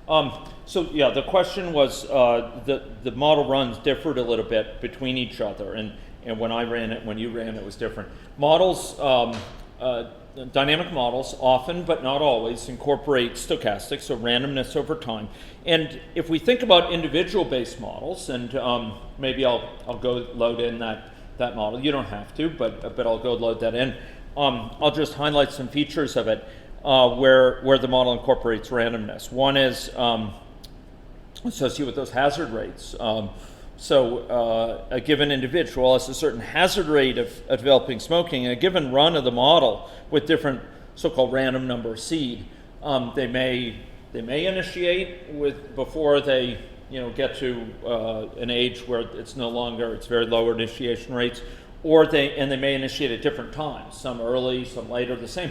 So yeah, the question was the model runs differed a little bit between each other, and when I ran it, when you ran it, was different. Models, dynamic models, often but not always incorporate stochastics, so randomness over time. And if we think about individual-based models, and maybe I'll go load in that model. You don't have to, but I'll go load that in. I'll just highlight some features of it. Where the model incorporates randomness. One is associated with those hazard rates. So a given individual has a certain hazard rate of developing smoking. A given run of the model with different so-called random number seed, they may initiate before they get to an age where it's very lower initiation rates, or they may initiate at different times, some early, some later, the same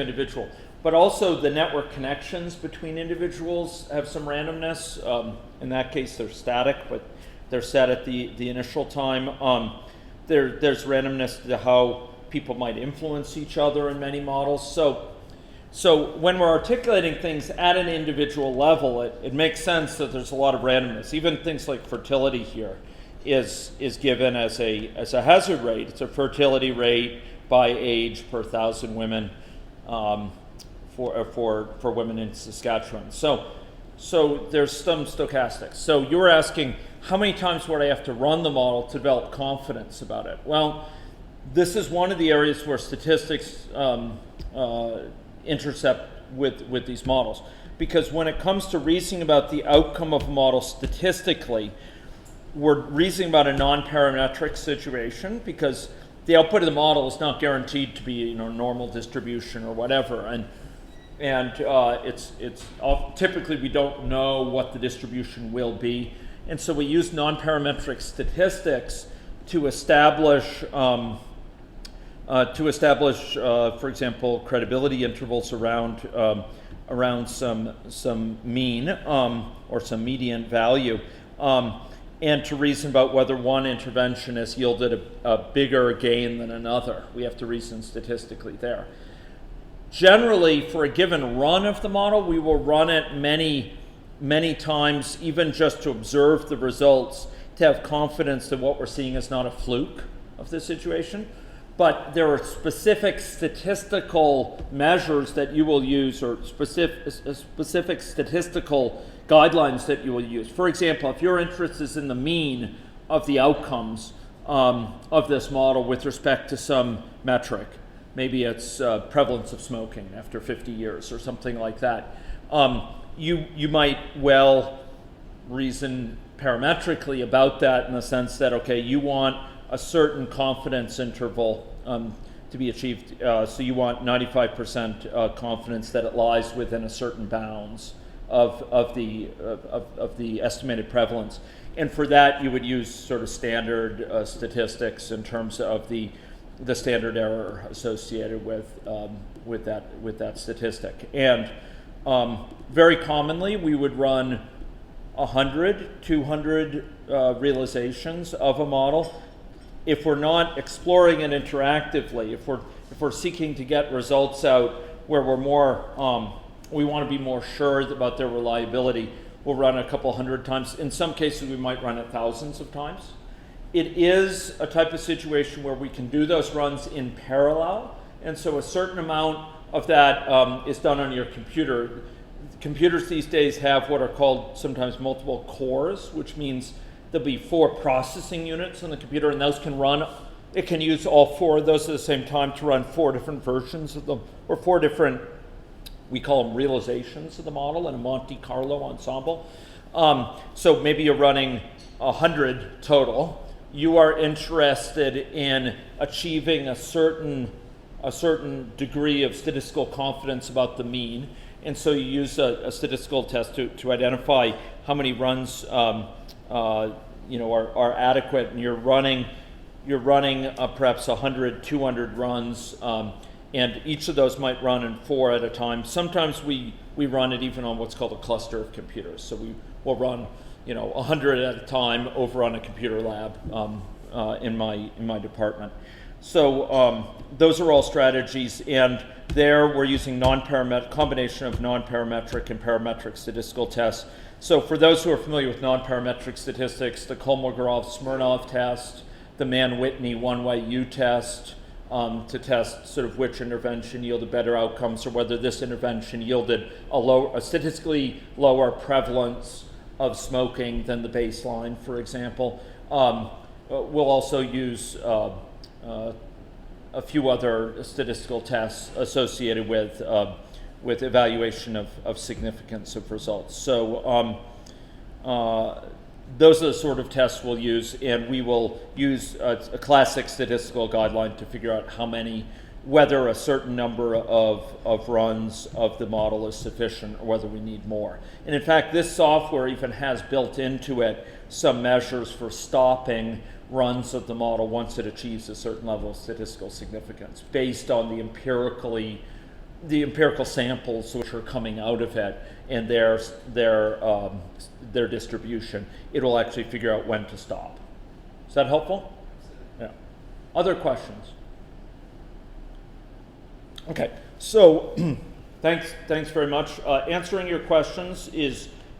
individual. But also the network connections between individuals have some randomness. In that case, they're static, but they're set at the initial time. There's randomness to how people might influence each other in many models. So when we're articulating things at an individual level, it makes sense that there's a lot of randomness. Even things like fertility here is given as a hazard rate. It's a fertility rate by age per 1,000 women. For women in Saskatchewan. So there's some stochastics. So you were asking, how many times would I have to run the model to develop confidence about it? Well, this is one of the areas where statistics intercept with these models. Because when it comes to reasoning about the outcome of a model statistically, we're reasoning about a non-parametric situation, because the output of the model is not guaranteed to be normal distribution or whatever, and it's typically we don't know what the distribution will be, and so we use non-parametric statistics to establish, for example, credibility intervals around some mean or some median value. And to reason about whether one intervention has yielded a bigger gain than another. We have to reason statistically there. Generally, for a given run of the model, we will run it many times, even just to observe the results, to have confidence that what we're seeing is not a fluke of the situation. But there are specific statistical measures that you will use, or specific statistical guidelines that you will use. For example, if your interest is in the mean of the outcomes of this model with respect to some metric, maybe it's prevalence of smoking after 50 years or something like that, you might well reason parametrically about that, in the sense that, okay, you want a certain confidence interval to be achieved, so you want 95% confidence that it lies within a certain bounds of the estimated prevalence, and for that you would use sort of standard statistics in terms of the standard error associated with that statistic. And very commonly we would run 100, 200 realizations of a model. If we're not exploring it interactively, if we're seeking to get results out where we're more we want to be more sure about their reliability, we'll run a couple hundred times. In some cases, we might run it thousands of times. It is a type of situation where we can do those runs in parallel, and so a certain amount of that is done on your computer. Computers these days have what are called sometimes multiple cores, which means there'll be 4 processing units on the computer, and those can run. It can use all 4 of those at the same time to run 4 different versions of them, or 4 different, we call them realizations of the model in a Monte Carlo ensemble. So maybe you're running 100 total. You are interested in achieving a certain degree of statistical confidence about the mean, and so you use a statistical test to identify how many runs are adequate, and you're running perhaps 100, 200 runs. And each of those might run in 4 at a time. Sometimes we run it even on what's called a cluster of computers. So we will run 100 at a time over on a computer lab in my department. So those are all strategies, and there we're using combination of non-parametric and parametric statistical tests. So for those who are familiar with non-parametric statistics, the Kolmogorov-Smirnov test, the Mann-Whitney one-way U test, to test sort of which intervention yielded better outcomes, or whether this intervention yielded a statistically lower prevalence of smoking than the baseline, for example. We'll also use a few other statistical tests associated with evaluation of significance of results. So those are the sort of tests we'll use, and we will use a classic statistical guideline to figure out whether a certain number of runs of the model is sufficient or whether we need more. And in fact, this software even has built into it some measures for stopping runs of the model once it achieves a certain level of statistical significance based on the empirical samples which are coming out of it and their distribution. It will actually figure out when to stop. Is that helpful? Yeah. Other questions? Okay, so thanks very much. Answering your questions is